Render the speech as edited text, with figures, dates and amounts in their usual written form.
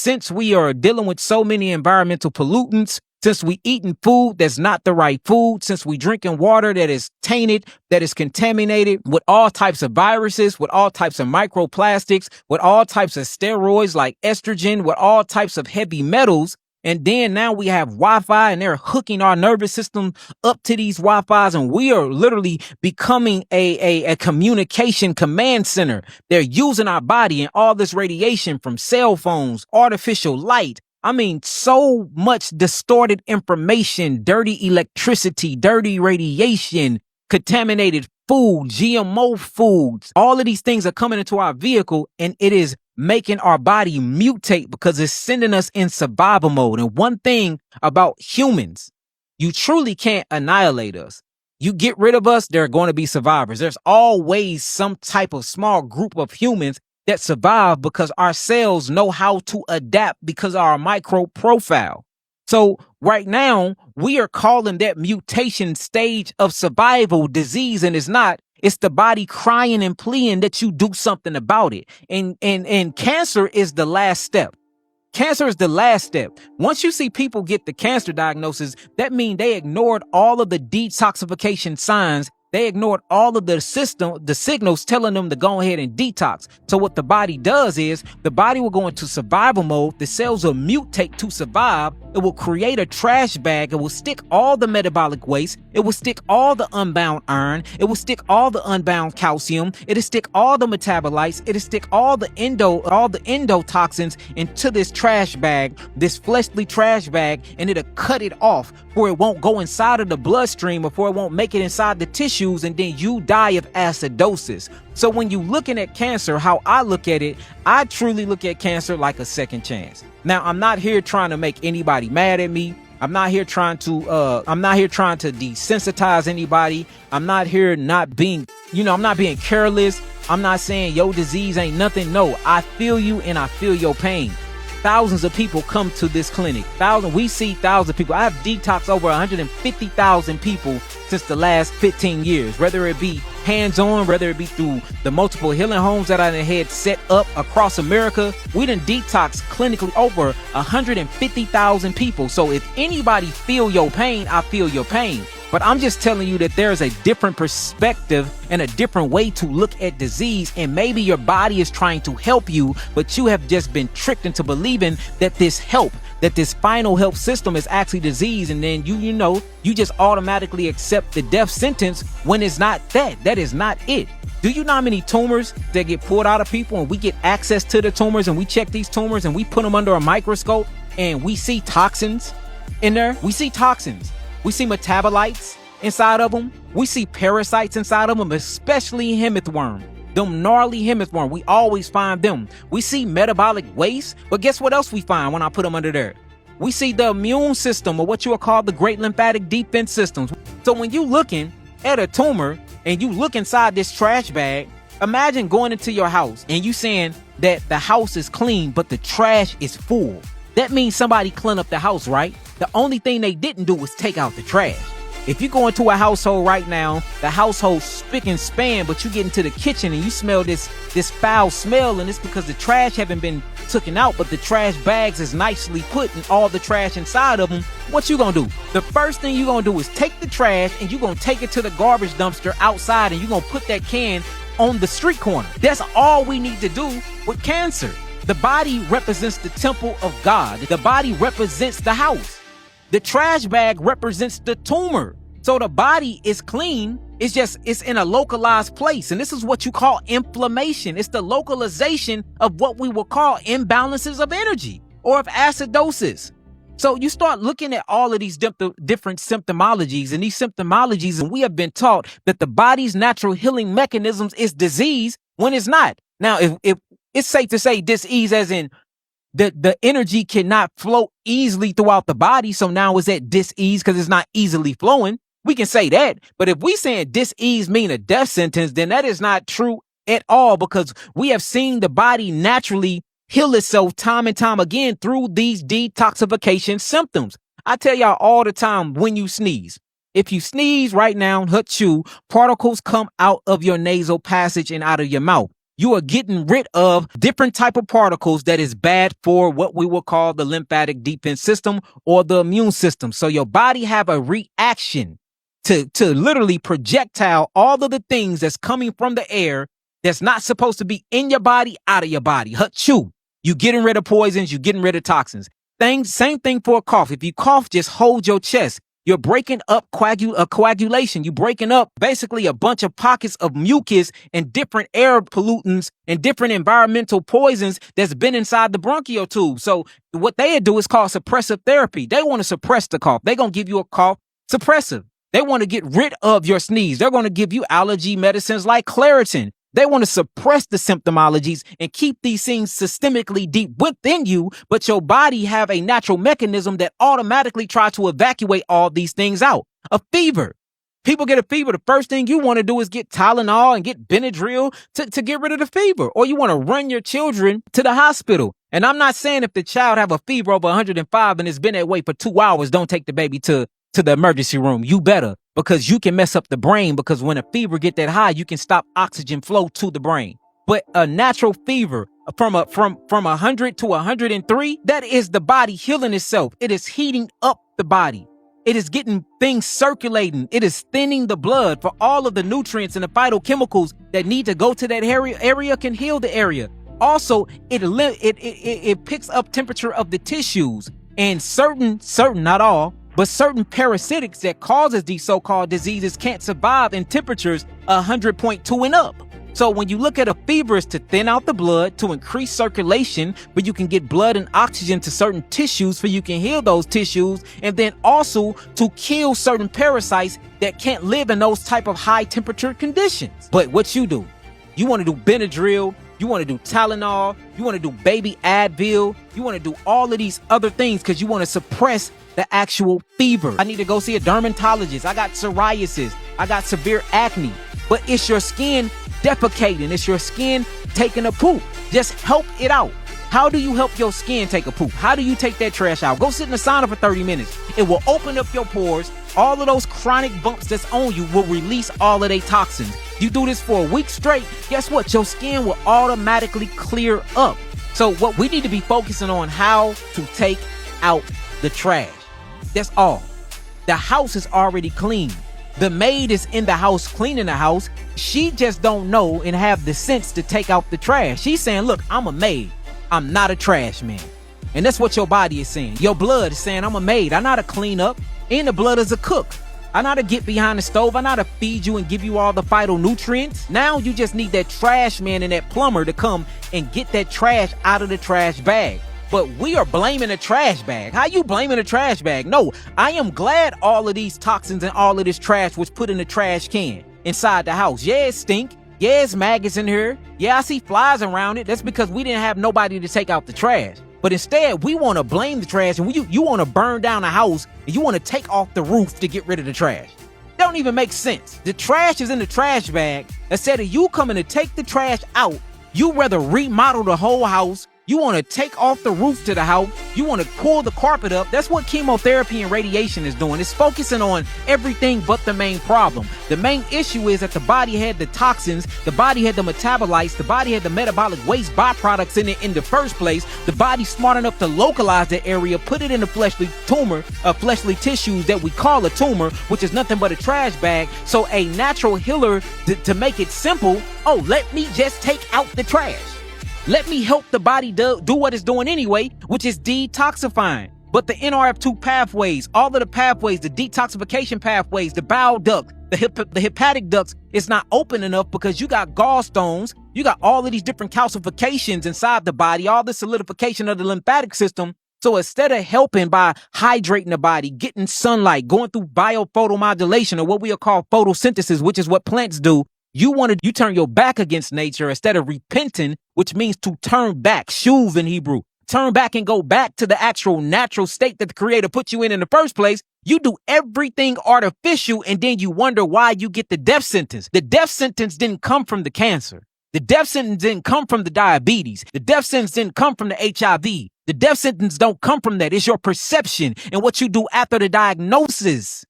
since we are dealing with so many environmental pollutants, since we eating food that's not the right food, since we drinking water that is tainted, that is contaminated with all types of viruses, with all types of microplastics, with all types of steroids like estrogen, with all types of heavy metals. And then now we have Wi-Fi and they're hooking our nervous system up to these Wi-Fis, and we are literally becoming a communication command center. They're using our body and all this radiation from cell phones, artificial light. I mean, so much distorted information, dirty electricity, dirty radiation, contaminated food, GMO foods. All of these things are coming into our vehicle, and it is making our body mutate because it's sending us in survival mode. And one thing about humans, you truly can't annihilate us. You get rid of us, there are going to be survivors. There's always some type of small group of humans that survive because our cells know how to adapt because of our micro profile. So right now, we are calling that mutation stage of survival disease, and it's not. It's the body crying and pleading that you do something about it. And cancer is the last step. Cancer is the last step. Once you see people get the cancer diagnosis, that means they ignored all of the detoxification signs. They ignored all of the signals telling them to go ahead and detox. So what the body does is the body will go into survival mode. The cells will mutate to survive. It will create a trash bag. It will stick all the metabolic waste. It will stick all the unbound iron. It will stick all the unbound calcium. It'll stick all the metabolites. It'll stick all the endotoxins into this trash bag, this fleshly trash bag, and it'll cut it off where it won't go inside of the bloodstream, before it won't make it inside the tissues, and then you die of acidosis. So when you looking at cancer, how I look at it, I truly look at cancer like a second chance. Now, I'm not here trying to make anybody mad at me. I'm not here trying to desensitize anybody. I'm not being careless. I'm not saying your disease ain't nothing. No, I feel you and I feel your pain. Thousands of people come to this clinic. We see thousands of people. I have detoxed over 150,000 people since the last 15 years, whether it be hands-on, whether it be through the multiple healing homes that I had set up across America. We done detox clinically over 150,000 people. So if anybody feel your pain, I feel your pain. But I'm just telling you that there's a different perspective and a different way to look at disease. And maybe your body is trying to help you, but you have just been tricked into believing that this final health system is actually disease. And then you just automatically accept the death sentence when it's not that. That is not it. Do you know how many tumors that get pulled out of people, and we get access to the tumors and we check these tumors and we put them under a microscope and we see toxins in there? We see toxins. We see metabolites inside of them. We see parasites inside of them, especially hemithworm. Them gnarly hemithworm, we always find them. We see metabolic waste, but guess what else we find when I put them under there? We see the immune system, or what you would call the great lymphatic defense systems. So when you looking at a tumor and you look inside this trash bag, imagine going into your house and you saying that the house is clean, but the trash is full. That means somebody cleaned up the house, right? The only thing they didn't do was take out the trash. If you go into a household right now, the household's spick and span, but you get into the kitchen and you smell this foul smell, and it's because the trash haven't been taken out, but the trash bags is nicely put and all the trash inside of them. What you gonna do? The first thing you gonna do is take the trash and you gonna take it to the garbage dumpster outside, and you gonna put that can on the street corner. That's all we need to do with cancer. The body represents the temple of God. The body represents the house. The trash bag represents the tumor. So the body is clean. It's in a localized place. And this is what you call inflammation. It's the localization of what we will call imbalances of energy or of acidosis. So you start looking at all of these different symptomologies, and we have been taught that the body's natural healing mechanisms is disease when it's not. Now, if it's safe to say disease as in the energy cannot flow easily throughout the body. So now is that dis-ease because it's not easily flowing? We can say that. But if we saying dis-ease mean a death sentence, then that is not true at all, because we have seen the body naturally heal itself time and time again through these detoxification symptoms. I tell y'all all the time, when you sneeze, if you sneeze right now, particles come out of your nasal passage and out of your mouth. you are getting rid of different type of particles that is bad for what we will call the lymphatic defense system or the immune system. So your body have a reaction to literally projectile all of the things that's coming from the air that's not supposed to be in your body, out of your body. Achoo. You getting rid of poisons, you getting rid of toxins. Same thing for a cough. If you cough, just hold your chest. You're breaking up coagulation. You're breaking up basically a bunch of pockets of mucus and different air pollutants and different environmental poisons that's been inside the bronchial tube. So what they do is called suppressive therapy. They want to suppress the cough. They're going to give you a cough suppressive. They want to get rid of your sneeze. They're going to give you allergy medicines like Claritin. They want to suppress the symptomologies and keep these things systemically deep within you, but your body have a natural mechanism that automatically try to evacuate all these things out. A fever. People get a fever. The first thing you want to do is get Tylenol and get Benadryl to get rid of the fever. Or you want to run your children to the hospital. And I'm not saying if the child have a fever over 105 and it's been that way for 2 hours, don't take the baby to the emergency room. You better, because you can mess up the brain, because when a fever get that high, you can stop oxygen flow to the brain. But a natural fever from 100 to 103, that is the body healing itself. It is heating up the body. It is getting things circulating. It is thinning the blood for all of the nutrients and the phytochemicals that need to go to that area can heal the area. Also, it picks up temperature of the tissues, and certain, not all, but certain parasitics that causes these so-called diseases can't survive in temperatures 100.2 and up. So when you look at a fever, it's to thin out the blood, to increase circulation, but you can get blood and oxygen to certain tissues so you can heal those tissues, and then also to kill certain parasites that can't live in those type of high temperature conditions. But what you do, you want to do Benadryl, you want to do Tylenol, you want to do baby Advil, you want to do all of these other things because you want to suppress the actual fever. I need to go see a dermatologist. I got psoriasis. I got severe acne. But it's your skin defecating. It's your skin taking a poop. Just help it out. How do you help your skin take a poop? How do you take that trash out? Go sit in the sauna for 30 minutes. It will open up your pores. All of those chronic bumps that's on you will release all of their toxins. You do this for a week straight, guess what? Your skin will automatically clear up. So what we need to be focusing on, how to take out the trash. That's all. The house is already clean. The maid is in the house cleaning the house. She just don't know and have the sense to take out the trash. She's saying, look, I'm a maid. I'm not a trash man. And that's what your body is saying. Your blood is saying, I'm a maid. I know how to clean up. And the blood is a cook. I know how to get behind the stove. I know how to feed you and give you all the phytonutrients. Now you just need that trash man and that plumber to come and get that trash out of the trash bag. But we are blaming the trash bag. How you blaming the trash bag? No, I am glad all of these toxins and all of this trash was put in the trash can inside the house. Yeah, it stink. Yeah, it's maggots in here. Yeah, I see flies around it. That's because we didn't have nobody to take out the trash. But instead, we want to blame the trash, and you want to burn down a house, and you want to take off the roof to get rid of the trash. That don't even make sense. The trash is in the trash bag. Instead of you coming to take the trash out, you rather remodel the whole house. You want to take off the roof to the house. You want to pull the carpet up. That's what chemotherapy and radiation is doing. It's focusing on everything but the main problem. The main issue is that the body had the toxins, the body had the metabolites, the body had the metabolic waste byproducts in it in the first place. The body's smart enough to localize the area, put it in the fleshly tissues that we call a tumor, which is nothing but a trash bag. So a natural healer, to make it simple, let me just take out the trash. Let me help the body do what it's doing anyway, which is detoxifying. But the NRF2 pathways, all of the pathways, the detoxification pathways, the bile duct, the hepatic ducts, it's not open enough because you got gallstones, you got all of these different calcifications inside the body, all the solidification of the lymphatic system. So instead of helping by hydrating the body, getting sunlight, going through biophotomodulation, or what we call photosynthesis, which is what plants do, you turn your back against nature instead of repenting, which means to turn back, shuv in Hebrew. Turn back and go back to the actual natural state that the Creator put you in the first place. You do everything artificial, and then you wonder why you get the death sentence. The death sentence didn't come from the cancer. The death sentence didn't come from the diabetes. The death sentence didn't come from the HIV. The death sentence don't come from that. It's your perception and what you do after the diagnosis.